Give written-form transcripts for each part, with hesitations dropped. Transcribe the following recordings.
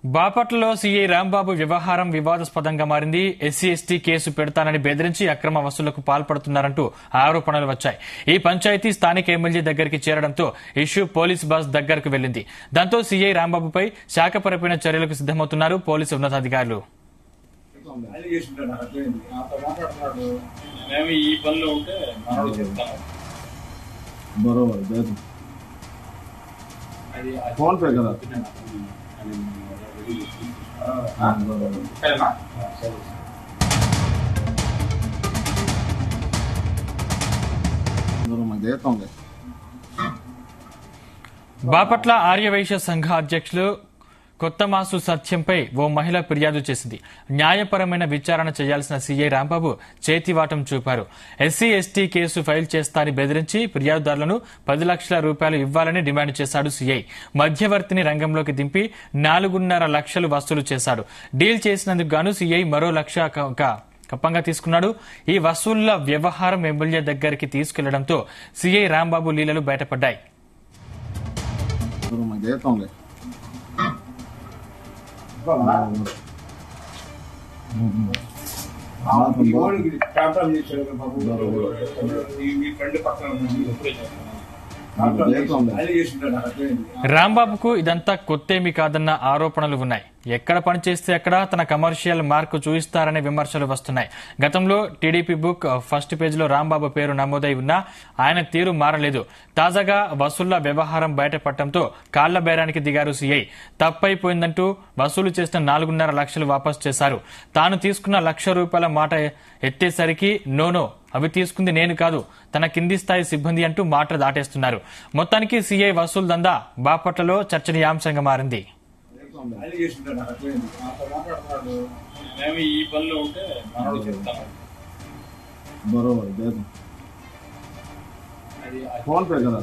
బాపట్లలో సీఐ రాంబాబు వ్యవహారం వివాదాస్పదంగా మారింది. ఎస్సీ ఎస్టీ కేసు పెడతానని బెదిరించి అక్రమ వసూళ్లకు పాల్పడుతున్నారంటూ ఆరోపణలు వచ్చాయి. ఈ పంచాయతీ స్థానిక ఎమ్మెల్యే దగ్గరికి చేరడంతో ఇష్యూ పోలీసు బస్ దగ్గరకు వెళ్లింది. దాంతో సీఐ రాంబాబుపై శాఖపరమైన చర్యలకు సిద్దమవుతున్నారు పోలీసు ఉన్నతాధికారులు. ఫోన్ పే కదా బాపట్ల ఆర్యవైశ్య సంఘ అధ్యక్షులు కొత్తమాసు సత్యంపై ఓ మహిళ ఫిర్యాదు చేసింది. న్యాయపరమైన విచారణ చేయాల్సిన సీఐ రాంబాబు చేతివాటం చూపారు. ఎస్సీ ఎస్టీ కేసు ఫైల్ చేస్తానని బెదిరించి ఫిర్యాదుదారులను 10 లక్షల రూపాయలు ఇవ్వాలని డిమాండ్ చేశాడు సీఐ. మధ్యవర్తిని రంగంలోకి దింపి 4.5 లక్షలు వసూలు చేశాడు. డీల్ చేసినందుకు గాను సీఐ మరో 1 లక్ష కప్పంగా తీసుకున్నాడు. ఈ వసూళ్ల వ్యవహారం ఎమ్మెల్యే దగ్గరికి తీసుకెళ్లడంతో సీఐ రాంబాబు లీలలు బయటపడ్డాయి. రాంబాబుకు ఇదంతా కొత్తేమీ కాదన్న ఆరోపణలు ఉన్నాయి. ఎక్కడ పనిచేస్తే అక్కడ తన కమర్షియల్ మార్కు చూయిస్తారనే విమర్శలు వస్తున్నాయి. గతంలో టీడీపీ బుక్ ఫస్ట్ పేజీలో రాంబాబు పేరు నమోదై ఉన్నా ఆయన తీరు మారలేదు. తాజాగా వసూళ్ల వ్యవహారం బయటపడటంతో కాళ్ల బేరానికి దిగారు సీఐ. తప్పైపోయిందంటూ వసూలు చేసిన 4.5 లక్షలు వాపసు చేశారు. తాను తీసుకున్న 1 లక్ష రూపాయల మాట ఎత్తేసరికి నోనో అవి తీసుకుంది నేను కాదు, తన కింది స్థాయి సిబ్బంది అంటూ మాట దాటేస్తున్నారు. మొత్తానికి సీఐ వసూలు దందా బాపట్లలో చర్చనీయాంశంగా మారింది. ఫోన్ పే కదా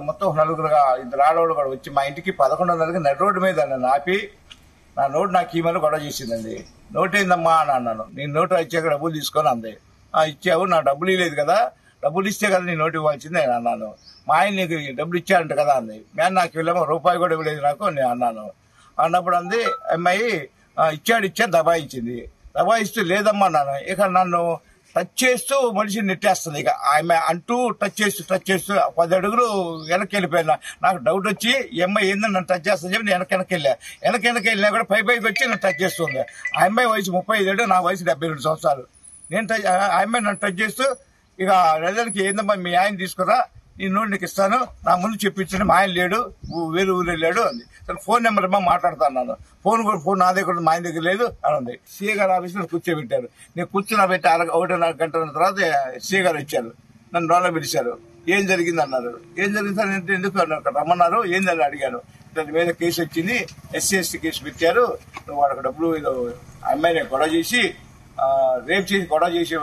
మొత్తం 2 ఆడవాళ్ళు కూడా వచ్చి మా ఇంటికి 11:30కి నడి రోడ్డు మీద నన్ను ఆపి నా నోటు నాకు ఈమెను గొడవ చేసిందండి. నోటు ఏందమ్మా అని అన్నాను. నేను నోటు ఇచ్చాక డబ్బులు తీసుకొని అంది. ఇచ్చావు, నా డబ్బులు ఇవ్వలేదు కదా, డబ్బులు ఇస్తే కదా నీ నోటు ఇవ్వాల్సింది నేను అన్నాను. మా ఆయన నీకు డబ్బులు ఇచ్చారంట కదా అంది. మేము నాకు వెళ్ళామో రూపాయి కూడా ఇవ్వలేదు నాకు నేను అన్నాను. అన్నప్పుడు అంది అమ్మాయి ఇచ్చాడు దబాయించింది. దబాయిస్తూ లేదమ్మా అన్నాను. ఇక నన్ను టచ్ చేస్తూ మనిషిని నెట్టేస్తుంది. ఇక ఆమె అంటూ టచ్ చేస్తూ 10 అడుగులు వెనక్కి వెళ్ళిపోయినా. నాకు డౌట్ వచ్చి ఈ అమ్మాయి ఏందని నన్ను టచ్ చేస్తుంది చెప్పి నేను వెనక్కి వెళ్ళినా కూడా పైకి వచ్చి నన్ను టచ్ చేస్తుంది. ఆ అమ్మాయి వయసు 35 నా వయసు 72 సంవత్సరాలు. ఆ అమ్మాయి నన్ను టచ్ చేస్తూ ఇక రిజల్ట్కి ఏందమ్మా మీ ఆయన తీసుకురా, నీ నోటి నీకు ఇస్తాను, నా ముందు చెప్పించండి, మా ఆయన లేడు, వేరే ఊరు వెళ్ళాడు అంది. సరే ఫోన్ నెంబర్ ఏమో మాట్లాడుతున్నాను. ఫోన్ నా దగ్గర మా ఆయన దగ్గర లేదు అని ఉంది. సీఏ గారు ఆఫీసులో కూర్చోబెట్టారు. నేను కూర్చున్నబెట్టి 1.5 గంటల తర్వాత సీఏ గారు వచ్చారు. నన్ను రోడ్లో పిలిచారు. ఏం జరిగింది అన్నారు. ఏం జరిగింది సార్ అంటే ఎందుకు రమ్మన్నారు, ఏందని అడిగాను. దాని మీద కేసు వచ్చింది, ఎస్సీ ఎస్టీ కేసు పెట్టారు, నువ్వు వాళ్ళకి డబ్బులు అమ్మాయిని గొడవ చేసి రేప్ చేసి గొడవ చేసి